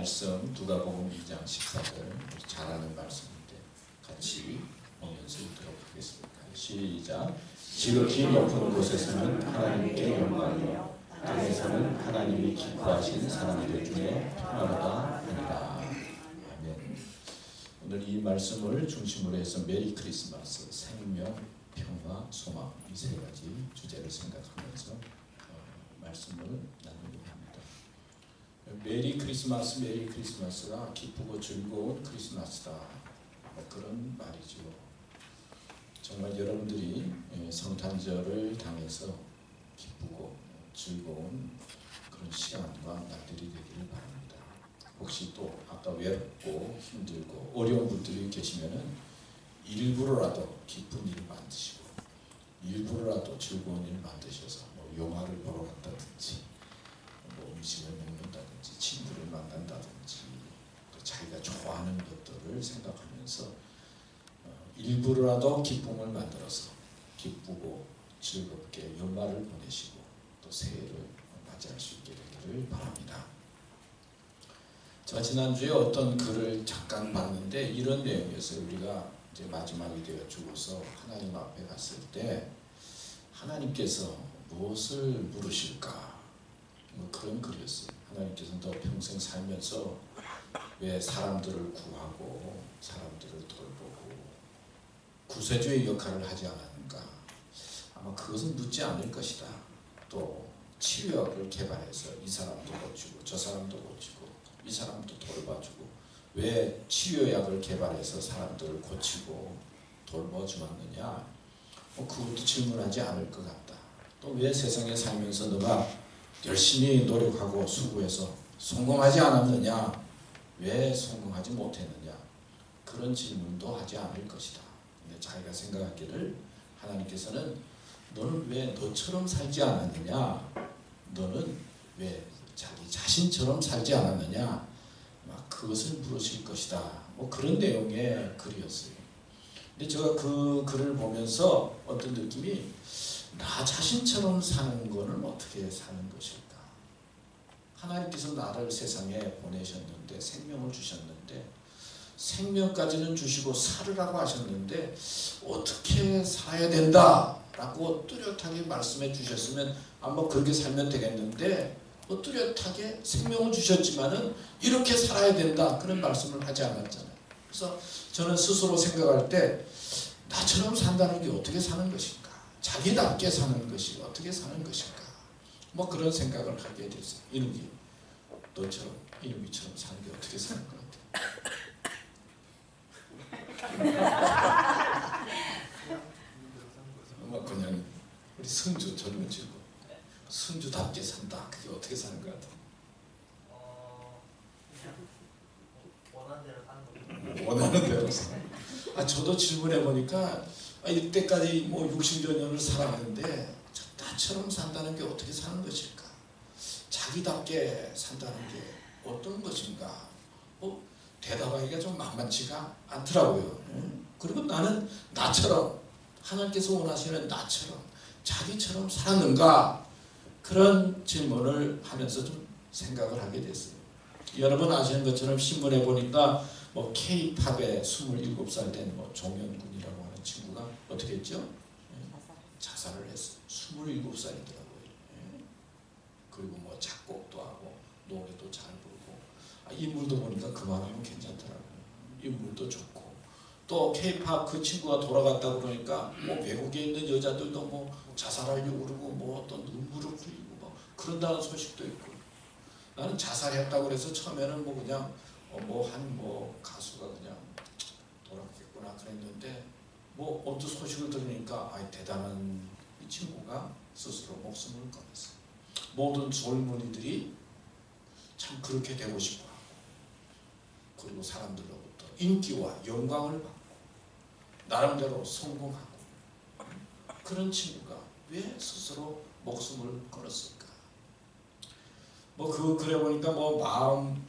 말씀 누가복음 2장 14절 잘 아는 말씀인데 같이 보면서 읽도록 하겠습니다. 시작. 지극히 높은 곳에서는 하나님께 영광이요 땅에서는 하나님이 기뻐하신 사람들 중에 평화로다 하니라. 아멘. 오늘 이 말씀을 중심으로 해서 메리 크리스마스, 생명, 평화, 소망 이 세 가지 주제를 생각하면서 말씀을 나누려고 합니다. 메리 크리스마스가 기쁘고 즐거운 크리스마스다. 그런 말이죠. 정말 여러분들이 성탄절을 당해서 기쁘고 즐거운 그런 시간과 날들이 되기를 바랍니다. 혹시 또 아까 외롭고 힘들고 어려운 분들이 계시면은 일부러라도 기쁜 일을 만드시고 일부러라도 즐거운 일을 만드셔서 뭐 영화를 보러 간다든지 뭐 음식을 먹는다든지 친구를 만난다든지 또 자기가 좋아하는 것들을 생각하면서 일부러라도 기쁨을 만들어서 기쁘고 즐겁게 연말을 보내시고 또 새해를 맞이할 수 있게 되기를 바랍니다. 제가 지난주에 어떤 글을 잠깐 봤는데 이런 내용이었어요. 우리가 이제 마지막이 되어 죽어서 하나님 앞에 갔을 때 하나님께서 무엇을 물으실까? 뭐 그런 글이었어요. 하나님께서는 너 평생 살면서 왜 사람들을 구하고 사람들을 돌보고 구세주의 역할을 하지 않았는가? 아마 그것은 묻지 않을 것이다. 또 치료약을 개발해서 이 사람도 고치고 저 사람도 고치고 이 사람도 돌봐주고 왜 치료약을 개발해서 사람들을 고치고 돌봐주었느냐? 그것도 질문하지 않을 것 같다. 또 왜 세상에 살면서 너가 열심히 노력하고 수고해서 성공하지 않았느냐? 왜 성공하지 못했느냐? 그런 질문도 하지 않을 것이다. 근데 자기가 생각하기를 하나님께서는 너는 왜 너처럼 살지 않았느냐? 너는 왜 자기 자신처럼 살지 않았느냐? 그것을 물으실 것이다. 뭐 그런 내용의 글이었어요. 근데 제가 그 글을 보면서 어떤 느낌이 나 자신처럼 사는 거는 어떻게 사는 것일까? 하나님께서 나를 세상에 보내셨는데 생명을 주셨는데 생명까지는 주시고 살으라고 하셨는데 어떻게 살아야 된다 라고 뚜렷하게 말씀해 주셨으면 아마 그렇게 살면 되겠는데 뚜렷하게 생명을 주셨지만은 이렇게 살아야 된다 그런 말씀을 하지 않았잖아요. 그래서 저는 스스로 생각할 때 나처럼 산다는 게 어떻게 사는 것인가? 자기답게 사는 것이 어떻게 사는 것인가? 뭐 그런 생각을 하게 됐어요. 이놈이 너처럼 이놈이처럼 사는 게 어떻게 사는 것 같아? 뭐 그냥 우리 승주 젊은 친구 승주답게 산다. 그게 어떻게 사는 것 같아? 원하는 대로 사. 저도 질문해 보니까 이때까지 뭐 60여 년을 살아가는데 나처럼 산다는 게 어떻게 사는 것일까? 자기답게 산다는 게 어떤 것인가? 대답하기가 좀 만만치가 않더라고요. 그리고 나는 나처럼 하나님께서 원하시는 나처럼 자기처럼 살았는가? 그런 질문을 하면서 좀 생각을 하게 됐어요. 여러분 아시는 것처럼 신문에 보니까 뭐 K-팝의 27살 된 뭐 종현군이라고 하는 친구가 어떻게 했죠? 자살을 했어요. 27살이더라고요. 그리고 뭐 작곡도 하고 노래도 잘 부르고 인물도 보니까 그만하면 괜찮더라고요. 인물도 좋고 또 K-팝 그 친구가 돌아갔다 그러니까 뭐 외국에 있는 여자들도 뭐 자살하려고 그러고 뭐 어떤 눈물을 흘리고 뭐 그런다는 소식도 있고 나는 자살했다고 그래서 처음에는 뭐 그냥 뭐 가수가 그냥 돌아갔겠구나 그랬는데 뭐 어떤 소식을 들으니까 대단한 이 친구가 스스로 목숨을 끊었어요. 모든 젊은이들이 참 그렇게 되고 싶어하고 그리고 사람들로부터 인기와 영광을 받고 나름대로 성공하고 그런 친구가 왜 스스로 목숨을 끊었을까? 그래 보니까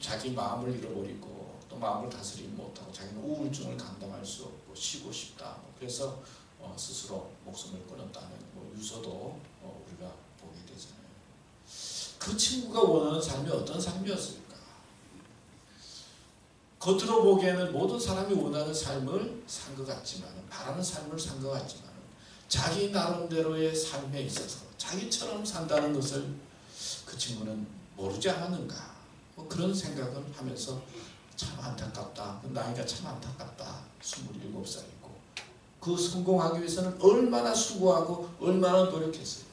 자기 마음을 잃어버리고 또 마음을 다스리지 못하고 자기는 우울증을 감당할 수 없고 쉬고 싶다. 그래서 스스로 목숨을 끊었다는 유서도 우리가 보게 되잖아요. 그 친구가 원하는 삶이 어떤 삶이었을까? 겉으로 보기에는 모든 사람이 원하는 삶을 산 것 같지만, 바라는 삶을 산 것 같지만, 자기 나름대로의 삶에 있어서 자기처럼 산다는 것을 그 친구는 모르지 않았는가, 뭐 그런 생각을 하면서 참 안타깝다. 나이가 참 안타깝다. 27살이고 그 성공하기 위해서는 얼마나 수고하고 얼마나 노력했어요.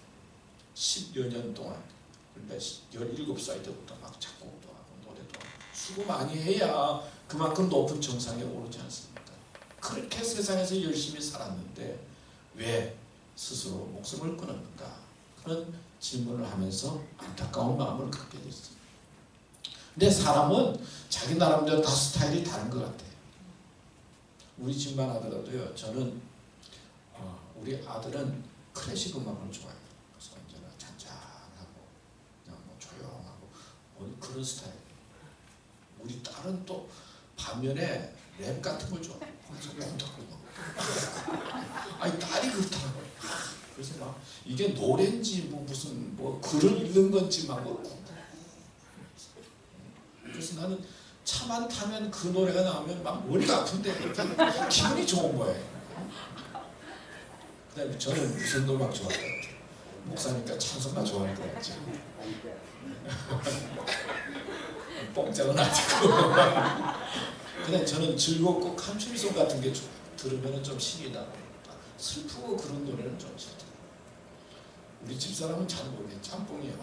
10여 년 동안, 그러니까 17살 때부터 막 작곡도 하고 노래도 하고 수고 많이 해야 그만큼 높은 정상에 오르지 않습니까? 그렇게 세상에서 열심히 살았는데 왜 스스로 목숨을 끊었는가? 그런 질문을 하면서 안타까운 마음을 갖게 됐어요. 근데 사람은 자기 나름대로 다 스타일이 다른 것 같아요. 우리 집만 하더라도요, 저는 우리 아들은 클래식 음악을 좋아해요. 그래서 언제나 잔잔하고 그냥 뭐 조용하고 뭐 그런 스타일. 우리 딸은 또 반면에 랩 같은 걸 좋아해요. 거기서 꽁덕꽁덕. 아니 딸이 그렇더라고요. 그래서 막 이게 노래인지 뭐 무슨 뭐 글을 읽는 건지 막 그래서 나는 차만 타면 그 노래가 나오면 막 머리가 아픈데 기분이 좋은 거예요. 그 다음에 저는 무슨 음악 좋아해요? 목사니까 찬송가 좋아할 것 같죠. 뽕짝은 아니고. 그냥 저는 즐겁고 칸츄리송 같은 게 들으면 좀 신이 나고 슬프고 그런 노래는 좀 싫다. 우리 집사람은 잘 모르겠 짬뽕이에요.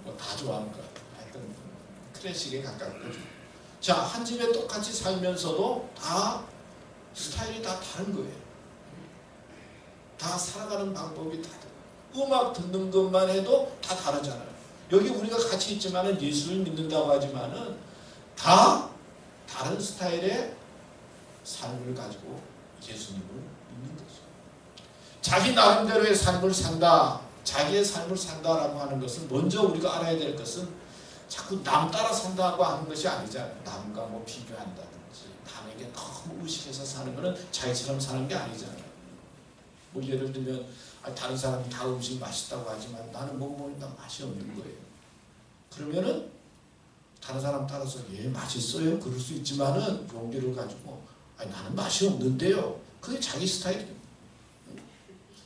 뭐 다 좋아하는 것 같아요. 하여튼 클래식에 가깝거든요. 자, 한 집에 똑같이 살면서도 다 스타일이 다 다른 거예요. 다 살아가는 방법이 다 다르고 음악 듣는 것만 해도 다 다르잖아요. 여기 우리가 같이 있지만은 예수를 믿는다고 하지만은 다 다른 스타일의 삶을 가지고 예수님을 믿는 거죠. 자기 나름대로의 삶을 산다, 자기의 삶을 산다라고 하는 것은 먼저 우리가 알아야 될 것은 자꾸 남 따라 산다고 하는 것이 아니잖아요. 남과 뭐 비교한다든지 남에게 너무 의식해서 사는 것은 자기처럼 사는 게 아니잖아요. 뭐 예를 들면 다른 사람이 다 음식 맛있다고 하지만 나는 먹으니까 맛이 없는 거예요. 그러면은 다른 사람 따라서 예 맛있어요 그럴 수 있지만은 용기를 가지고 나는 맛이 없는데요. 그게 자기 스타일이에요.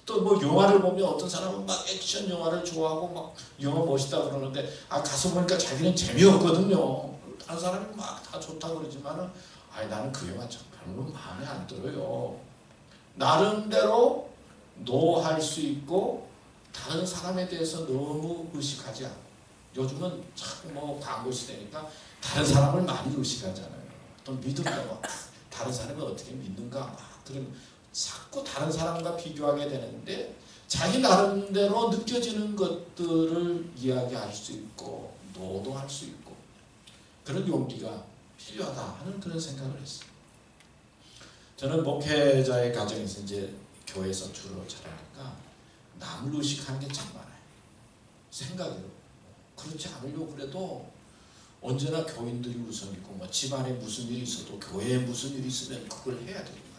또 뭐 영화를 보면 어떤 사람은 막 액션 영화를 좋아하고 막 영화 멋있다 그러는데 가서 보니까 자기는 재미없거든요. 다른 사람이 막 다 좋다 그러지만은 나는 그 영화 참 별로 마음에 안 들어요. 나름대로 노할 수 있고 다른 사람에 대해서 너무 의식하지 않고, 요즘은 참 뭐 광고 시대니까 다른 사람을 많이 의식하잖아요. 또 믿음도 다른 사람을 어떻게 믿는가 막 그런 자꾸 다른 사람과 비교하게 되는데 자기 나름대로 느껴지는 것들을 이야기할 수 있고 노도할 수 있고 그런 용기가 필요하다 하는 그런 생각을 했어요. 저는 목회자의 가정에서 이제 교회에서 주로 자라니까 남을 의식하는 게 참 많아요. 생각으로. 그렇지 않으려고 그래도 언제나 교인들이 우선이고 뭐 집안에 무슨 일이 있어도 교회에 무슨 일이 있으면 그걸 해야 되는 거예요.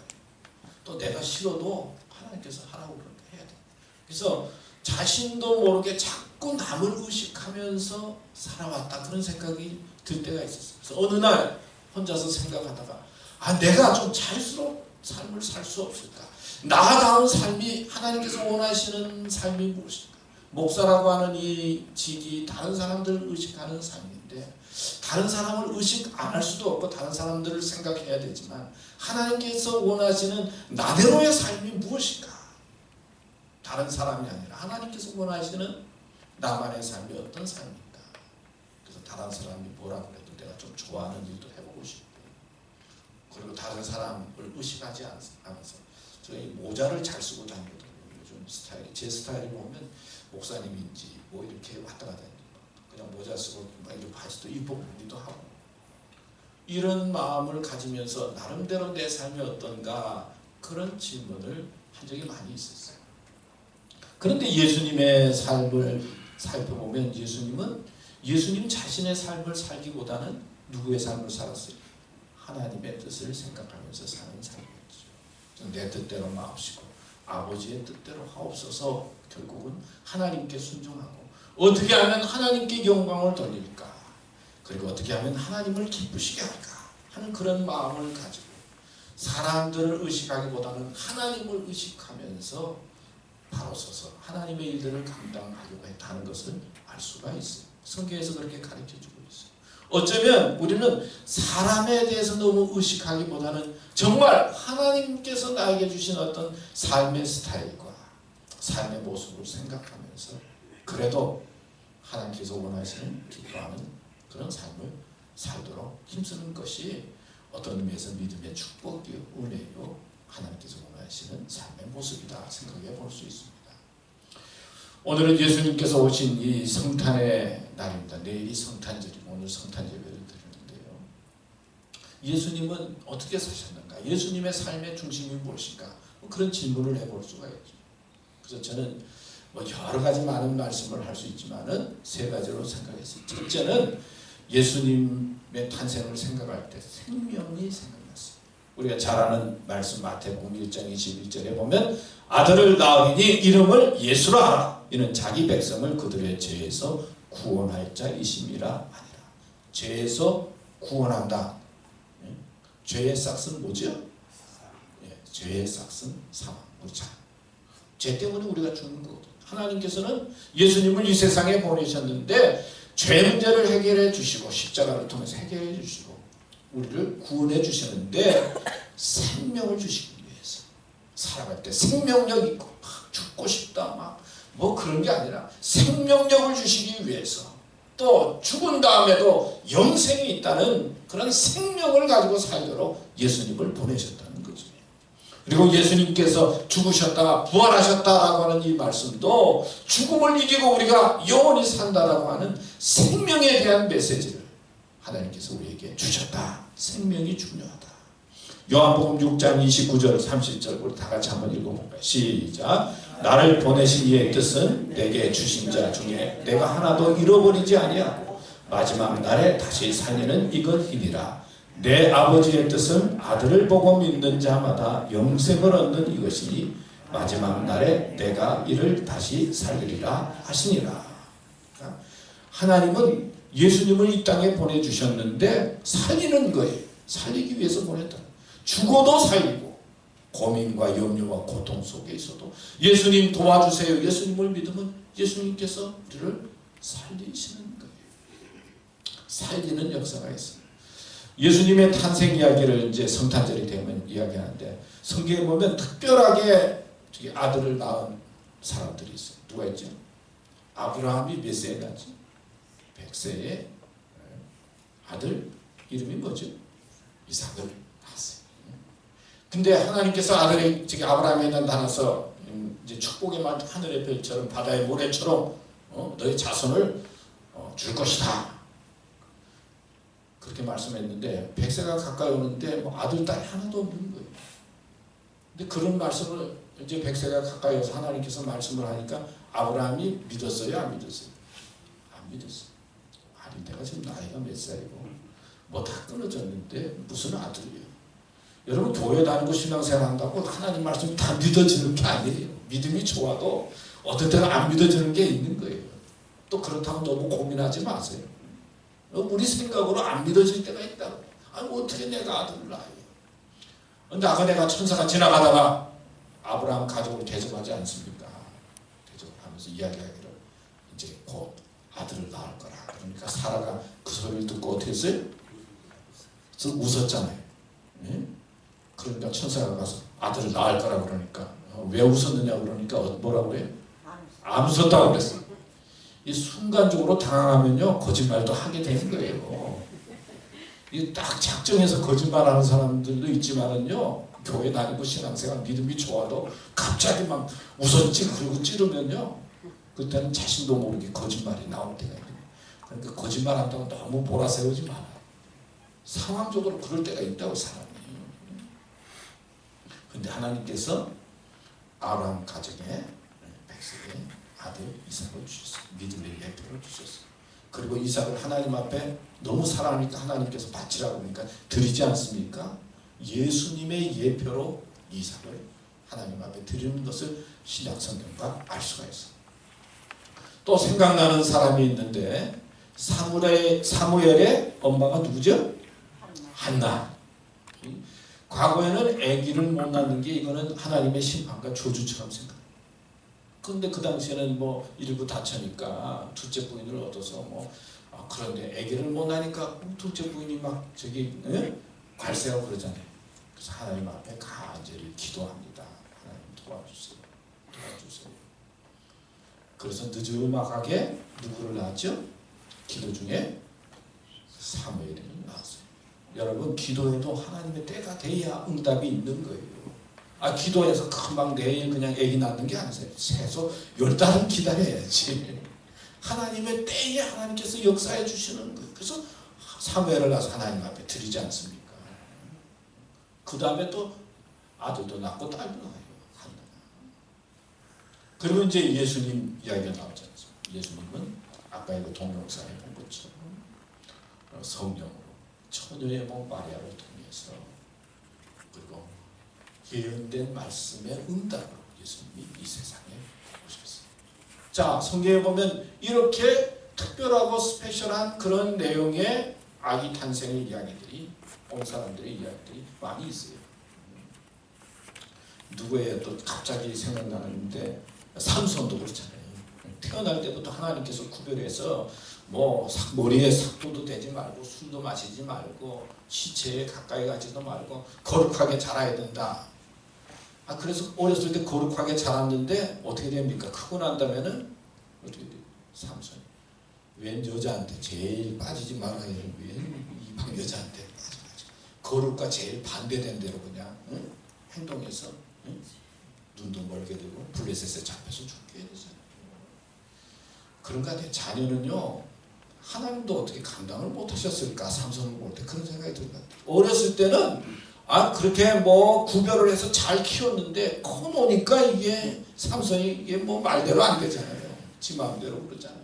또 내가 싫어도 하나님께서 하라고 그러니까 해야 돼요. 그래서 자신도 모르게 자꾸 남을 의식하면서 살아왔다 그런 생각이 들 때가 있었어요. 그래서 어느 날 혼자서 생각하다가 내가 좀 자유스러운 삶을 살 수 없을까? 나다운 삶이 하나님께서 원하시는 삶이 무엇일까? 목사라고 하는 이 직이 다른 사람들을 의식하는 삶인데 다른 사람을 의식 안 할 수도 없고 다른 사람들을 생각해야 되지만 하나님께서 원하시는 나대로의 삶이 무엇일까? 다른 사람이 아니라 하나님께서 원하시는 나만의 삶이 어떤 삶일까? 그래서 다른 사람이 뭐라 그래도 내가 좀 좋아하는 일도 해보고 싶고 그리고 다른 사람을 의식하지 않아서 저희 모자를 잘 쓰고 다니거든요. 요즘 스타일이 제 스타일을 보면 목사님인지 뭐 이렇게 왔다 갔다 그냥 모자 쓰고 막 이런 바지도 입어 보기도 하고 이런 마음을 가지면서 나름대로 내 삶이 어떤가 그런 질문을 한 적이 많이 있었어요. 그런데 예수님의 삶을 살펴보면 예수님 자신의 삶을 살기보다는 누구의 삶을 살았어요? 하나님의 뜻을 생각하면서 사는 삶이었죠. 내 뜻대로 마옵시고 아버지의 뜻대로 하옵소서. 결국은 하나님께 순종하고 어떻게 하면 하나님께 영광을 돌릴까? 그리고 어떻게 하면 하나님을 기쁘시게 할까 하는 그런 마음을 가지고 사람들을 의식하기보다는 하나님을 의식하면서 바로 서서 하나님의 일들을 감당하려고 했다는 것을 알 수가 있어요. 성경에서 그렇게 가르쳐주고 있어요. 어쩌면 우리는 사람에 대해서 너무 의식하기보다는 정말 하나님께서 나에게 주신 어떤 삶의 스타일과 삶의 모습을 생각하면서 그래도 하나님께서 원하시는 기뻐하는 그런 삶을 살도록 힘쓰는 것이 어떤 의미에서 믿음의 축복이요, 은혜요, 하나님께서 원하시는 삶의 모습이다 생각해 볼 수 있습니다. 오늘은 예수님께서 오신 이 성탄의 날입니다. 내일이 성탄절이고 오늘 성탄 예배를 드리는데요. 예수님은 어떻게 사셨는가? 예수님의 삶의 중심이 무엇인가? 그런 질문을 해볼 수가 있죠. 그래서 저는 여러 가지 많은 말씀을 할 수 있지만은 세 가지로 생각했어요. 첫째는 예수님의 탄생을 생각할 때 생명이 생각났어요. 우리가 잘 아는 말씀 마태복음 1장 21절에 보면 아들을 낳으니 이름을 예수라 하라. 이는 자기 백성을 그들의 죄에서 구원할 자이심이라 하니라. 죄에서 구원한다. 죄의 싹은 뭐죠? 죄의 싹은 사망, 무자. 죄 때문에 우리가 죽는 거거든요. 하나님께서는 예수님을 이 세상에 보내셨는데 죄 문제를 해결해 주시고 십자가를 통해서 해결해 주시고 우리를 구원해 주시는데 생명을 주시기 위해서 살아갈 때 생명력 있고 막 죽고 싶다 막 뭐 그런 게 아니라 생명력을 주시기 위해서 또 죽은 다음에도 영생이 있다는 그런 생명을 가지고 살도록 예수님을 보내셨다는 거죠. 그리고 예수님께서 죽으셨다가 부활하셨다라고 하는 이 말씀도 죽음을 이기고 우리가 영원히 산다라고 하는 생명에 대한 메시지를 하나님께서 우리에게 주셨다. 생명이 중요하다. 요한복음 6장 29절 30절 우리 다 같이 한번 읽어볼까요? 시작. 나를 보내신 이의 뜻은 내게 주신 자 중에 내가 하나도 잃어버리지 아니하고 마지막 날에 다시 살리는 이것이니라. 내 아버지의 뜻은 아들을 보고 믿는 자마다 영생을 얻는 이것이니 마지막 날에 내가 이를 다시 살리리라 하시니라. 하나님은 예수님을 이 땅에 보내주셨는데 살리는 거예요. 살리기 위해서 보냈다. 죽어도 살리고 고민과 염려와 고통 속에 있어도 예수님 도와주세요. 예수님을 믿으면 예수님께서 우리를 살리시는 거예요. 살리는 역사가 있어요. 예수님의 탄생 이야기를 이제 성탄절이 되면 이야기하는데 성경에 보면 특별하게 아들을 낳은 사람들이 있어요. 누가 있죠? 아브라함이 몇 세에 낳았지? 100세에 아들 이름이 뭐죠? 이삭을 낳았어요. 근데 하나님께서 아들이 아브라함에 나타나서 이제 축복의 하늘의 별처럼 바다의 모래처럼 너의 자손을 줄 것이다. 그렇게 말씀했는데 100세가 가까이 오는데 아들, 딸이 하나도 없는 거예요. 근데 그런 말씀을 이제 100세가 가까이 와서 하나님께서 말씀을 하니까 아브라함이 믿었어요? 안 믿었어요? 안 믿었어요. 아니 내가 지금 나이가 몇 살이고 뭐 다 끊어졌는데 무슨 아들이에요. 여러분 교회 다니고 신앙생활 한다고 하나님 말씀이 다 믿어지는 게 아니에요. 믿음이 좋아도 어떤 때는 안 믿어지는 게 있는 거예요. 또 그렇다고 너무 고민하지 마세요. 우리 생각으로 안 믿어질 때가 있다고. 아니 어떻게 내가 아들을 낳아요. 근데 아까 내가 천사가 지나가다가 아브라함 가족을 대접하지 않습니까? 대접하면서 이야기하기를 이제 곧 아들을 낳을 거라. 그러니까 사라가 그 소리를 듣고 어떻게 했어요? 그래서 웃었잖아요. 네? 그러니까 천사가 가서 아들을 낳을 거라 그러니까 왜 웃었느냐 그러니까 뭐라고 그래요? 안 웃었다고 그랬어요. 이 순간적으로 당황하면요 거짓말도 하게 되는 거예요. 이 딱 작정해서 거짓말하는 사람들도 있지만은요 교회 다니고 신앙생활 믿음이 좋아도 갑자기 막 웃었지 그러고 찌르면요 그때는 자신도 모르게 거짓말이 나올 때가 있어요. 그러니까 거짓말한다고 너무 몰아세우지 말아요. 상황적으로 그럴 때가 있다고 사람이. 근데 하나님께서 아브라함 가정에 100세의 아들 이삭을 주셨어요. 믿음의 예표를 주셨어요. 그리고 이삭을 하나님 앞에 너무 사랑하니까 하나님께서 바치라고 하니까 드리지 않습니까? 예수님의 예표로 이삭을 하나님 앞에 드리는 것을 신약 성경과 알 수가 있어요. 또 생각나는 사람이 있는데 사무엘의 엄마가 누구죠? 한나. 과거에는 아기를 못 낳는 게 이거는 하나님의 심판과 저주처럼 생각해요. 근데 그 당시에는 뭐 일부 다처니까 둘째 부인을 얻어서 뭐 그런데 아기를 못 낳으니까 둘째 부인이 막 저기 관세하고 그러잖아요. 그래서 하나님 앞에 간절히 기도합니다. 하나님 도와주세요. 도와주세요. 그래서 느즈막하게 누구를 낳았죠? 기도 중에 사무엘을 낳았어요. 여러분 기도에도 하나님의 때가 돼야 응답이 있는 거예요. 기도해서 금방 내일 그냥 아기 낳는 게 아니세요. 최소 10달은 기다려야지. 하나님의 때에 하나님께서 역사해 주시는 거예요. 그래서 사무엘을 낳아서 하나님 앞에 드리지 않습니까? 그 다음에 또 아들도 낳고 딸도 낳아요. 그리고 이제 예수님 이야기가 나오지 않습니까? 예수님은 아까 이거 동영상에 본 것처럼 성령으로 처녀의 목 마리아를 통해서 그리고 예언된 말씀의 응답으로 예수님이 이 세상에 오셨어요. 자, 성경에 보면 이렇게 특별하고 스페셜한 그런 내용의 아기 탄생의 이야기들이 온 사람들의 이야기들이 많이 있어요. 누구예요? 또 갑자기 생각나는데 삼손도 그렇잖아요. 태어날 때부터 하나님께서 구별해서 뭐 머리에 삭도도 대지 말고 술도 마시지 말고 시체에 가까이 가지도 말고 거룩하게 자라야 된다. 그래서 어렸을 때 거룩하게 자랐는데 어떻게 됩니까? 크고 난다면은 어떻게 돼요? 삼손 웬 여자한테 제일 빠지지 말아야 웬 이방 여자한테 빠져가지고 거룩과 제일 반대된 대로 그냥 행동해서 눈도 멀게 되고 블레셋에 잡혀서 죽게 되잖아요. 그런 거 같아요. 자녀는요 하나님도 어떻게 감당을 못하셨을까? 삼손을 볼 때 그런 생각이 들어요. 어렸을 때는 그렇게 뭐 구별을 해서 잘 키웠는데 커 놓으니까 이게 삼손이 이게 뭐 말대로 안 되잖아요. 지 마음대로 그러잖아요.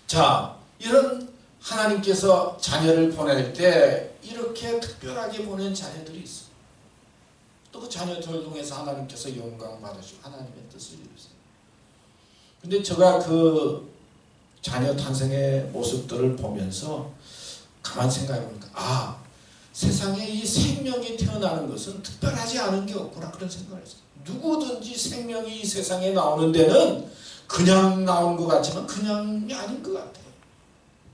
자, 이런 하나님께서 자녀를 보낼 때 이렇게 특별하게 보낸 자녀들이 있어요. 또 그 자녀들을 통해서 하나님께서 영광 받으시고 하나님의 뜻을 이루세요. 근데 제가 그 자녀 탄생의 모습들을 보면서 가만 생각해 보니까 세상에 이 생명이 태어나는 것은 특별하지 않은 게 없구나 그런 생각을 했어요. 누구든지 생명이 이 세상에 나오는 데는 그냥 나온 것 같지만 그냥이 아닌 것 같아요.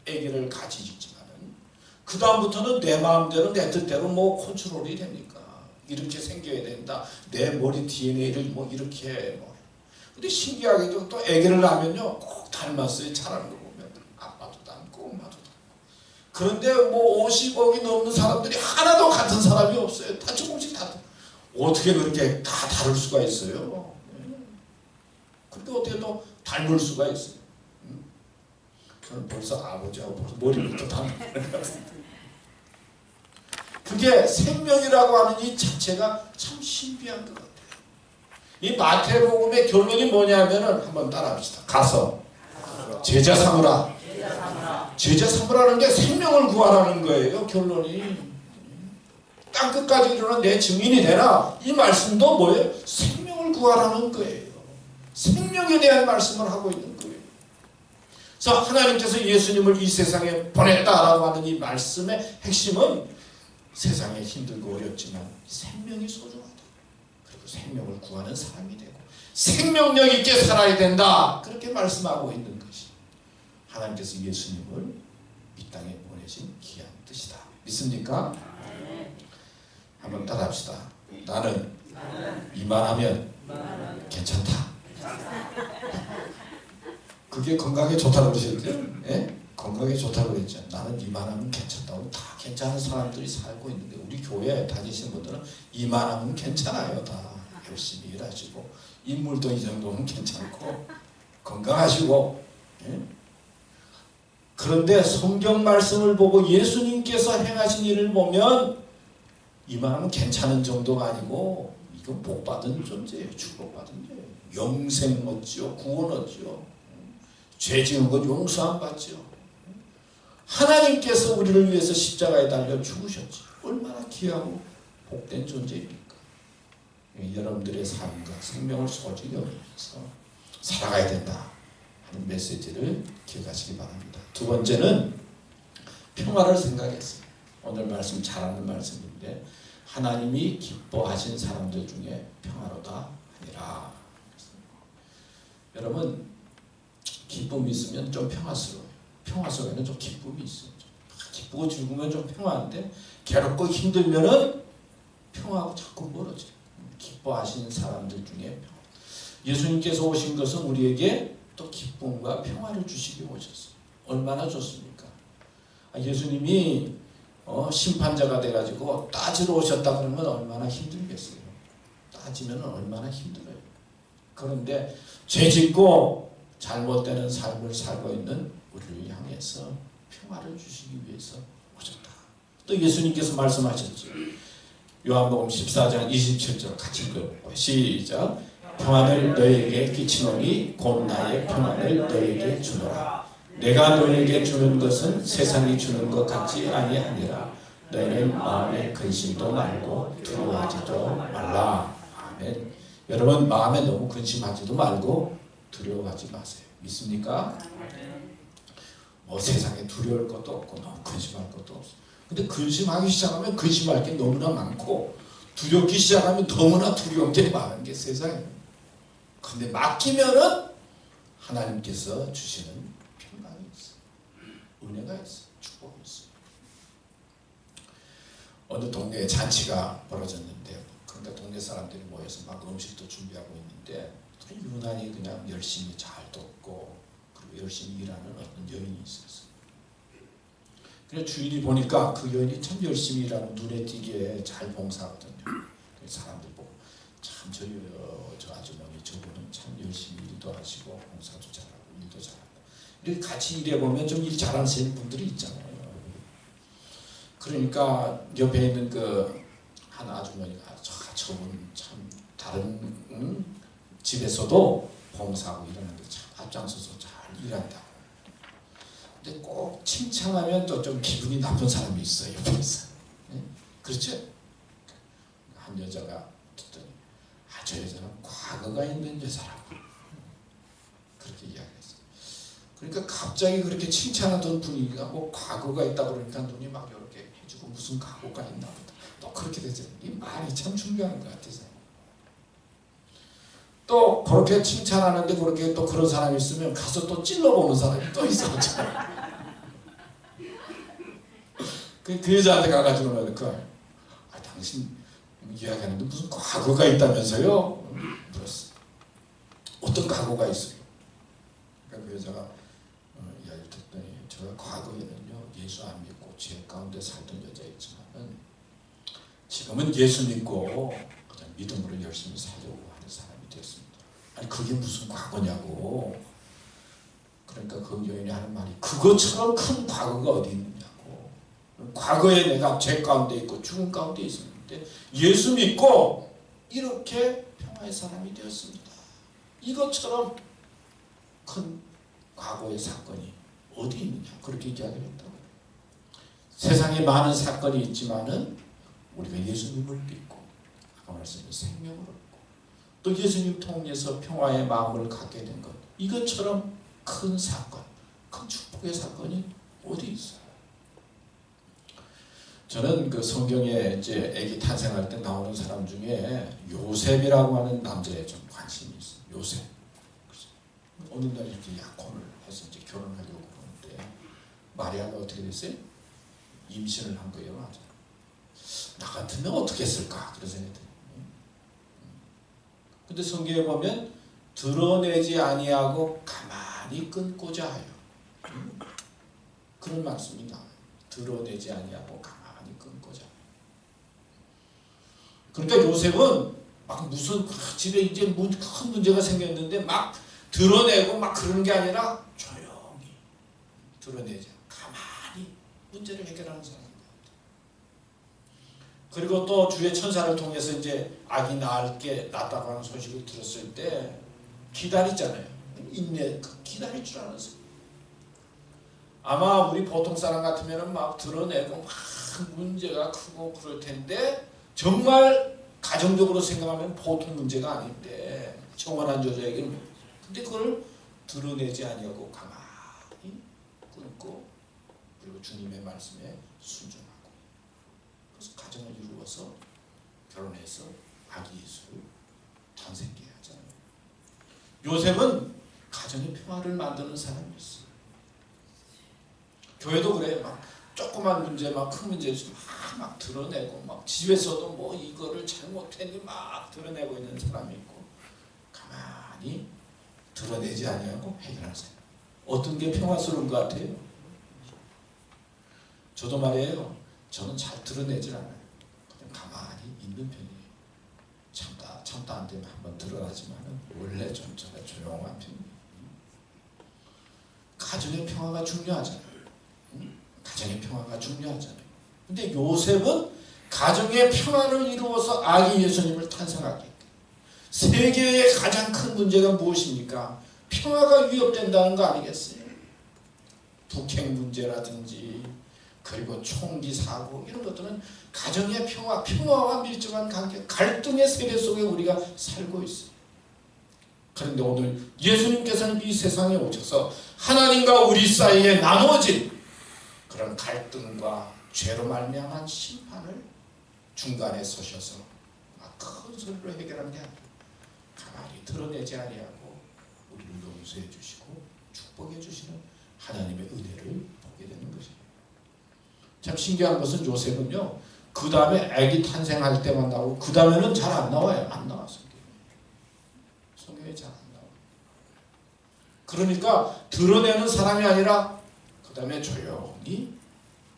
아기를 가지지만은 그 다음부터는 내 마음대로 내 뜻대로 뭐 컨트롤이 됩니까? 이렇게 생겨야 된다. 내 머리 DNA를 뭐 이렇게 뭐. 근데 신기하게도 또 아기를 낳으면요 꼭 닮았어요. 자라는 거 보면 아빠도 닮고 엄마도 닮고. 그런데 뭐 50억이 넘는 사람들이 하나도 같은 사람이 없어요. 다 조금씩 다. 어떻게 그렇게 다 다를 수가 있어요? 그렇게 어떻게 또 닮을 수가 있어요? 저는 벌써 아버지하고 벌써 머리부터 닮는 것 같은데. 그게 생명이라고 하는 이 자체가 참 신비한 것 같아요. 이 마태복음의 결론이 뭐냐면은 한번 따라합시다. 가서 제자 삼으라. 제자 삼으라는 게 생명을 구하라는 거예요. 결론이. 땅끝까지 이르는 내 증인이 되라. 이 말씀도 뭐예요? 생명을 구하라는 거예요. 생명에 대한 말씀을 하고 있는 거예요. 그래서 하나님께서 예수님을 이 세상에 보냈다라고 하는 이 말씀의 핵심은 세상에 힘들고 어렵지만 생명이 소중하다. 그리고 생명을 구하는 사람이 되고 생명력 있게 살아야 된다. 그렇게 말씀하고 있는 것이 하나님께서 예수님을 이 땅에 보내신 귀한 뜻이다. 믿습니까? 한번 따라합시다. 나는 이만하면 괜찮다. 그게 건강에 좋다고 그러셨죠? 예? 건강에 좋다고 그랬죠. 나는 이만하면 괜찮다고. 다 괜찮은 사람들이 살고 있는데 우리 교회 다니시는 분들은 이만하면 괜찮아요. 다 열심히 일하시고 인물도 이 정도면 괜찮고 건강하시고. 예? 그런데 성경 말씀을 보고 예수님께서 행하신 일을 보면 이만하면 괜찮은 정도가 아니고 이건 복받은 존재예요. 축복받은 죄예요. 영생 얻지요. 구원 얻지요. 죄 지은 건 용서함 받지요. 하나님께서 우리를 위해서 십자가에 달려 죽으셨지. 얼마나 귀하고 복된 존재입니까? 여러분들의 삶과 생명을 소중히 여기면서 살아가야 된다. 하는 메시지를 기억하시기 바랍니다. 두 번째는 평화를 생각했어요. 오늘 말씀 잘하는 말씀인데 하나님이 기뻐하신 사람들 중에 평화로다 하니라. 여러분 기쁨이 있으면 좀 평화스러워요. 평화 속에는 좀 기쁨이 있어요. 기쁘고 즐거우면 좀 평화한데 괴롭고 힘들면은 평화하고 자꾸 멀어져요. 기뻐하시는 사람들 중에 평화. 예수님께서 오신 것은 우리에게 또 기쁨과 평화를 주시기 오셨어요. 얼마나 좋습니까? 예수님이 심판자가 돼가지고 따지러 오셨다 그러면 얼마나 힘들겠어요. 따지면 얼마나 힘들어요. 그런데 죄짓고 잘못되는 삶을 살고 있는 우리를 향해서 평화를 주시기 위해서 오셨다. 또 예수님께서 말씀하셨죠. 요한복음 14장 27절 같이 읽어볼까요? 시작. 평안을 너에게 끼치노니 곧 나의 평안을 너에게 주노라. 내가 너에게 주는 것은 세상이 주는 것 같지 아니하니라. 너희는 마음에 근심도 말고 두려워하지도 말라. 아멘. 여러분 마음에 너무 근심하지도 말고 두려워하지 마세요. 믿습니까? 뭐 세상에 두려울 것도 없고 너무 근심할 것도 없어. 근데 근심하기 시작하면 근심할 게 너무나 많고 두렵기 시작하면 너무나 두려운 게 많은 게 세상이에요. 근데 맡기면은 하나님께서 주시는 평강이 있어요. 은혜가 있어요. 축복이 있어요. 어느 동네에 잔치가 벌어졌는데 그러니까 동네 사람들이 모여서 막 음식도 준비하고 있는데 유난히 그냥 열심히 잘 돕고 그리고 열심히 일하는 어떤 여인이 있었어요. 그래서 주인이 보니까 그 여인이 참 열심히 일하고 눈에 띄게 잘 봉사하거든요. 사람들 보고 참 저 아주머니 저분은 참 열심히 일도 하시고 봉사도 잘하고 일도 잘하고 이렇게 같이 일해보면 좀 일 잘하시는 분들이 있잖아요. 그러니까 옆에 있는 그 한 아주머니가 저분 참 다른 집에서도 봉사하고 이러는데 참 앞장서서 잘 일한다. 근데 꼭 칭찬하면 또 좀 기분이 나쁜 사람이 있어요. 옆에서. 그렇죠? 한 여자가 듣더니 저 여자는 과거가 있는 여자라고 그렇게 이야기했어요. 그러니까 갑자기 그렇게 칭찬하던 분위기가 뭐 과거가 있다 그러니까 눈이 막 이렇게 해주고 무슨 과거가 있나 보다. 또 그렇게 되죠. 이 말이 참 중요한 것 같아서. 또 그렇게 칭찬하는데 그렇게 또 그런 사람이 있으면 가서 또 찔러보는 사람이 또 있었죠. 그 여자한테 가가지고 당신 이야기하는데 무슨 과거가 있다면서요? 물었어. 어떤 과거가 있어요? 그러니까 그 여자가 이야기를 듣더니 제가 과거에는요 예수 안 믿고 죄 가운데 살던 여자였지만은 지금은 예수 믿고 그냥 믿음으로 열심히 살려고 하는 사람이 되었습니다. 아니 그게 무슨 과거냐고. 그러니까 그 여인이 하는 말이 그것처럼 큰 과거가 어디 있느냐고. 과거에 내가 죄 가운데 있고 죽음 가운데 있었는데 예수 믿고 이렇게 평화의 사람이 되었습니다. 이것처럼 큰 과거의 사건이 어디 있느냐 그렇게 이야기를 했다고. 세상에 많은 사건이 있지만은 우리가 예수님을 믿고 아까 말씀드린 생명을 얻고 또 예수님 통해서 평화의 마음을 갖게 된 것 이것처럼 큰 사건, 큰 축복의 사건이 어디 있어요? 저는 그 성경에 이제 아기 탄생할 때 나오는 사람 중에 요셉이라고 하는 남자에 좀 관심이 있어요. 요셉. 어느 날 이렇게 약혼을 해서 이제 결혼하려고 그러는데 마리아가 어떻게 됐어요? 임신을 한 거예요. 맞아요. 나 같으면 어떻게 했을까? 그런 생각이 들어요. 근데 성경에 보면 드러내지 아니하고 가만히 끊고자 하여 그런 말씀이 나와요. 드러내지 아니하고 가만히 끊고자. 그러니까 요셉은 막 무슨 집에 이제 큰 문제가 생겼는데 막 드러내고 막 그러는 게 아니라 조용히 드러내지 가만히 문제를 해결하는 사람. 그리고 또 주의 천사를 통해서 이제 아기 낳았다고 하는 소식을 들었을 때 기다리잖아요. 인내, 기다릴 줄 아는 사람. 아마 우리 보통 사람 같으면 막 드러내고 막 문제가 크고 그럴 텐데 정말 가정적으로 생각하면 보통 문제가 아닌데 청혼한 여자에게는 근데 그걸 드러내지 아니하고 가만히 끊고 그리고 주님의 말씀에 순종하고 그래서 가정을 이루어서 결혼해서 아기 예수를 탄생케 하잖아요. 요셉은 가정의 평화를 만드는 사람이었어요. 교회도 그래요. 막 조그만 문제, 막 큰 문제 막 드러내고 막 집에서도 뭐 이거를 잘못했니 막 드러내고 있는 사람이 있고 가만히 드러내지 아니하고 해결하는 사람. 어떤 게 평화스러운 것 같아요? 저도 말이에요. 저는 잘 드러내질 않아요. 그냥 가만히 있는 편이에요. 참다 안 되면 한번 드러나지만 원래 좀 조용한 편이에요. 가정의 평화가 중요하잖아요. 가정의 평화가 중요하잖아요. 근데 요셉은 가정의 평화를 이루어서 아기 예수님을 탄생하게 했어요. 세계의 가장 큰 문제가 무엇입니까? 평화가 위협된다는 거 아니겠어요? 북핵 문제라든지 그리고 총기 사고 이런 것들은 가정의 평화와 밀접한 관계, 갈등의 세계 속에 우리가 살고 있어요. 그런데 오늘 예수님께서는 이 세상에 오셔서 하나님과 우리 사이에 나누어진 그런 갈등과 죄로 말미암은 심판을 중간에 서셔서 큰 소리로 해결한 게 아니에요. 가만히 드러내지 아니하고 우리를 용서해 주시고 축복해 주시는 하나님의 은혜를 보게 되는 것이에요. 참 신기한 것은 요셉은요, 그 다음에 아기 탄생할 때만 나오고 그 다음에는 잘 안 나와요. 안 나와 성경에 잘 안 나와. 그러니까 드러내는 사람이 아니라 그 다음에 조용히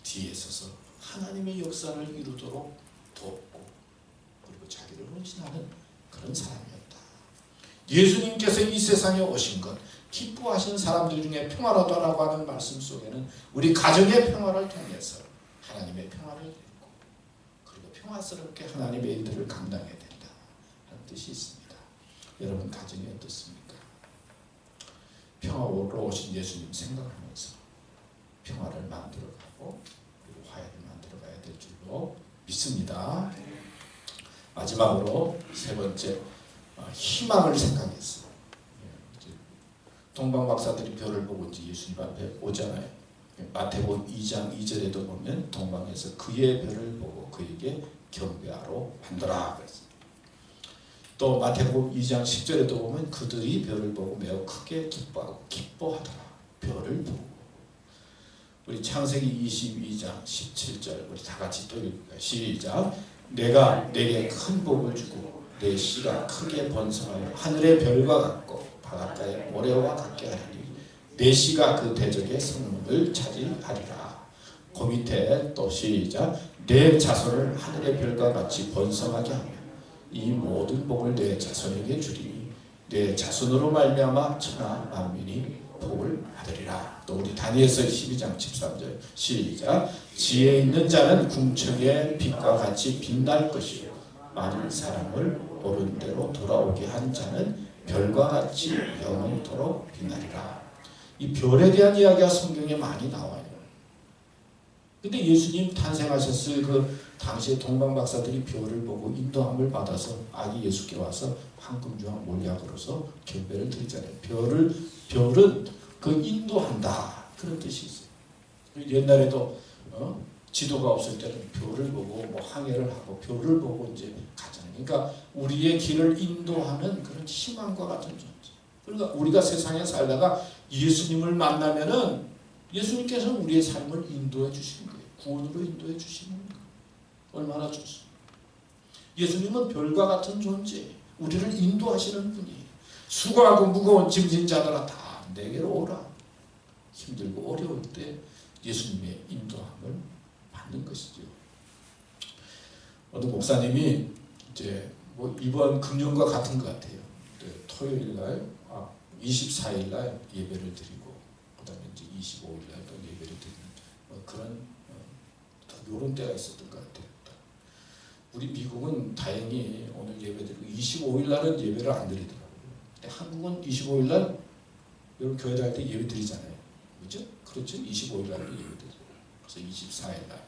뒤에 서서 하나님의 역사를 이루도록 돕고 그리고 자기를 헌신하는 그런 사람이었다. 예수님께서 이 세상에 오신 것, 기뻐하시는 사람들 중에 평화로다라고 하는 말씀 속에는 우리 가정의 평화를 통해서 하나님의 평화를 드리고 그리고 평화스럽게 하나님의 일들을 감당해야 된다 하는 뜻이 있습니다. 여러분 가정이 어떻습니까? 평화로 오신 예수님 생각하면서 평화를 만들어가고 그리고 화해를 만들어가야 될 줄로 믿습니다. 마지막으로 세 번째, 희망을 생각했어요. 동방 박사들이 별을 보고 이제 예수님 앞에 오잖아요. 마태복음 2장 2절에도 보면 동방에서 그의 별을 보고 그에게 경배하러 간더라 그랬어요. 또 마태복음 2장 10절에도 보면 그들이 별을 보고 매우 크게 기뻐하고 기뻐하더라. 별을 보고. 우리 창세기 22장 17절 우리 다 같이 또 읽을까요? 시작. 내가 내게 큰 복을 주고 내 씨가 크게 번성하여 하늘의 별과 같고 바닷가의 모래와 같게 하리니 내 씨가 그 대적의 성문을 차지하리라. 그 밑에 또 시작. 내 자손을 하늘의 별과 같이 번성하게 하며 이 모든 복을 내 자손에게 주리니 내 자손으로 말미암아 천하 만민이 복을 받으리라. 또 우리 다니엘서 12장 13절 시작. 지혜 있는 자는 궁척의 빛과 같이 빛날 것이요 많은 사람을 옳은 대로 돌아오게 한 자는 별과 같이 영원토록 빛나리라. 이 별에 대한 이야기가 성경에 많이 나와요. 근데 예수님 탄생하셨을 그 당시에 동방박사들이 별을 보고 인도함을 받아서 아기 예수께 와서 황금주황 몰약으로서 경배를 드리잖아요. 별은 그 인도한다 그런 뜻이 있어요. 옛날에도 지도가 없을 때는 별을 보고 뭐 항해를 하고 별을 보고 이제 가잖아요. 그러니까 우리의 길을 인도하는 그런 희망과 같은 존재. 그러니까 우리가 세상에 살다가 예수님을 만나면은 예수님께서는 우리의 삶을 인도해 주시는 거예요. 구원으로 인도해 주시는 거예요. 얼마나 좋습니까? 예수님은 별과 같은 존재, 우리를 인도하시는 분이에요. 수고하고 무거운 짐진 자들아 다 내게로 오라. 힘들고 어려울 때 예수님의 인도함을 받는 것이죠. 어느 목사님이 이제 뭐 이번 금년과 같은 것 같아요. 토요일 날, 24일 날 예배를 드리고, 그다음에 이제 25일 날 또 예배를 드리는 그런 이런 때가 있었던 것 같아요. 우리 미국은 다행히 오늘 예배드리고 25일 날은 예배를 안 드리더라고요. 근데 한국은 25일 날 여러분 교회 다닐 때 예배 드리잖아요. 그렇죠? 그렇죠? 25일 날도 예배 드리고, 그래서 24일 날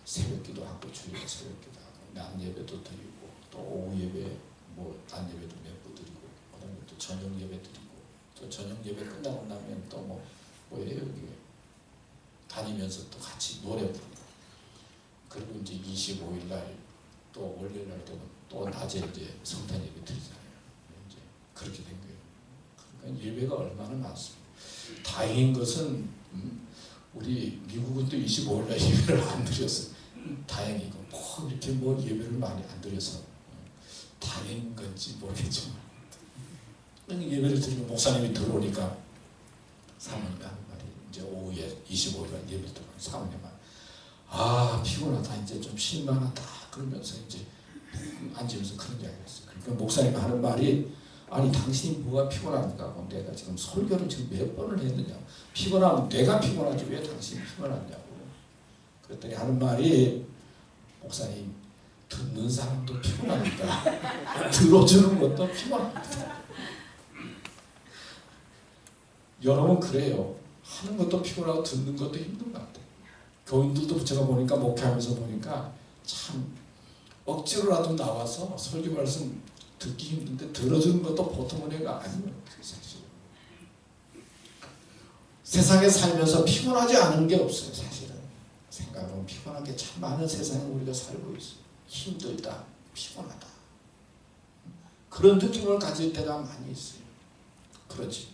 새벽기도 하고 주일 새벽기도 하고 낮 예배도 드리고 또 오후 예배 뭐 낮 예배도 몇 부 드리고 그다음에 또 저녁 예배 드리고 또 저녁 예배 끝나고 나면 또 뭐예요 여기 다니면서 또 같이 노래 부르고, 그리고 이제 25일 날 또 월요일 날 되면 또 낮에 이제 성탄 예배 드리잖아요. 이제 그렇게 된 거예요. 그러니까 예배가 얼마나 많습니다. 다행인 것은 우리 미국은 또 25일 날 예배를 안 드렸어요. 다행이고 이렇게 예배를 많이 안 드려서 다행인 건지 모르겠지만, 예배를 드리면 목사님이 들어오니까 사모님이 하는 말이, 이제 오후에 25일 날 예배를 들어오면 사모님은 피곤하다, 이제 좀 실망하다 그러면서 이제 앉으면서 그런 이야기를 했어요. 그러니까 목사님 하는 말이, 아니 당신이 뭐가 피곤합니까? 내가 지금 설교를 지금 몇 번을 했느냐, 피곤하면 내가 피곤하지 왜 당신이 피곤하냐고. 그랬더니 하는 말이, 목사님 듣는 사람도 피곤합니다. 들어주는 것도 피곤합니다. 여러분 그래요. 하는 것도 피곤하고 듣는 것도 힘든 것 같아요. 교인들도 제가 보니까, 목회하면서 보니까 참 억지로라도 나와서 설교 말씀 듣기 힘든데 들어주는 것도 보통 은혜가 아니에요. 사실 세상에 살면서 피곤하지 않은 게 없어요. 사실은 생각하면 피곤한 게 참 많은 세상에 우리가 살고 있어요. 힘들다, 피곤하다, 그런 느낌을 가질 때가 많이 있어요. 그렇지.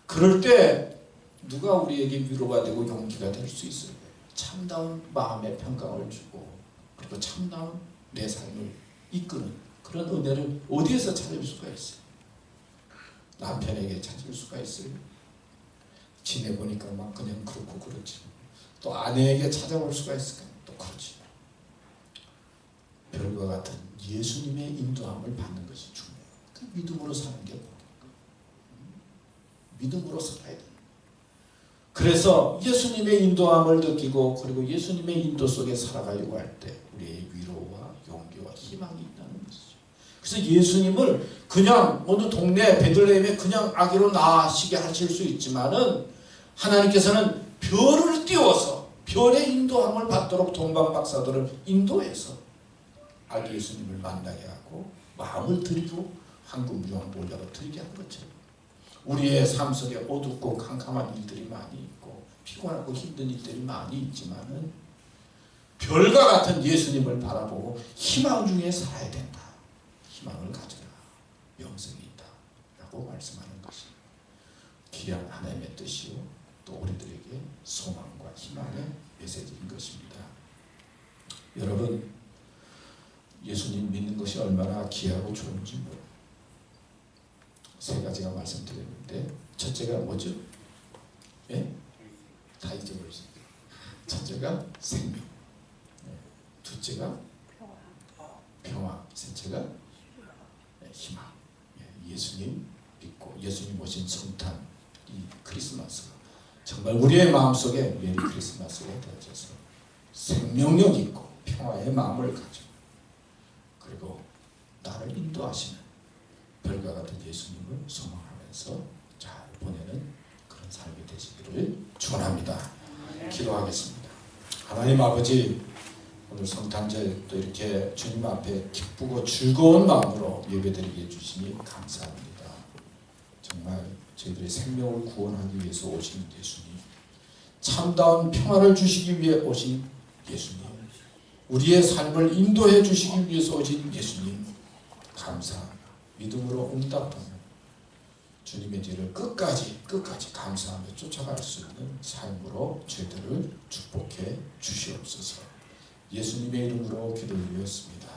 그럴 때 누가 우리에게 위로가 되고 용기가 될 수 있어요? 참다운 마음의 평강을 주고, 그리고 참다운 내 삶을 이끄는 그런 은혜를 어디에서 찾을 수가 있어요? 남편에게 찾을 수가 있어요? 지내보니까 그냥 그렇고 그렇지. 또 아내에게 찾아올 수가 있을까요? 또 그렇지. 별과 같은 예수님의 인도함을 받는 것이 중요해요. 그 믿음으로 사는 게 뭐예요? 믿음으로 살아야 돼요. 그래서 예수님의 인도함을 느끼고, 그리고 예수님의 인도 속에 살아가려고 할 때 우리의 위로와 용기와 희망이 있다는 것이죠. 그래서 예수님을 그냥 어느 동네 베들레헴에 그냥 아기로 낳으시게 하실 수 있지만은, 하나님께서는 별을 띄워서 별의 인도함을 받도록 동방박사들을 인도해서 아기 예수님을 만나게 하고 마음을 드리고 황금유황 몰려가 드리게 한 것처럼, 우리의 삶 속에 어둡고 캄캄한 일들이 많이 있고 피곤하고 힘든 일들이 많이 있지만은, 별과 같은 예수님을 바라보고 희망 중에 살아야 된다. 희망을 가져라. 영생이 있다. 라고 말씀하는 것이 귀한 하나님의 뜻이요, 또 우리들에게 소망과 희망의 메시지인 것입니다. 여러분, 예수님 믿는 것이 얼마나 귀하고 좋은지 세 가지가 말씀드렸는데, 첫째가 뭐죠? 예? 다 잊어버렸어요. 첫째가 생명, 둘째가 평화, 셋째가 희망. 예수님 믿고 예수님 오신 성탄, 이 크리스마스가 정말 우리의 마음속에 메리 크리스마스가 되어져서 생명력 있고 평화의 마음을 가지고, 그리고 나를 인도하시는 별과 같은 예수님을 소망하면서 잘 보내는 그런 삶이 되시기를 축원합니다. 기도하겠습니다. 하나님 아버지, 오늘 성탄절 또 이렇게 주님 앞에 기쁘고 즐거운 마음으로 예배드리게 해주시니 감사합니다. 정말 저희들의 생명을 구원하기 위해서 오신 예수님, 참다운 평화를 주시기 위해 오신 예수님, 우리의 삶을 인도해 주시기 위해서 오신 예수님, 감사합니다. 믿음으로 응답하며 주님의 뒤를 끝까지 감사하며 쫓아갈 수 있는 삶으로 저희들을 축복해 주시옵소서. 예수님의 이름으로 기도드렸습니다.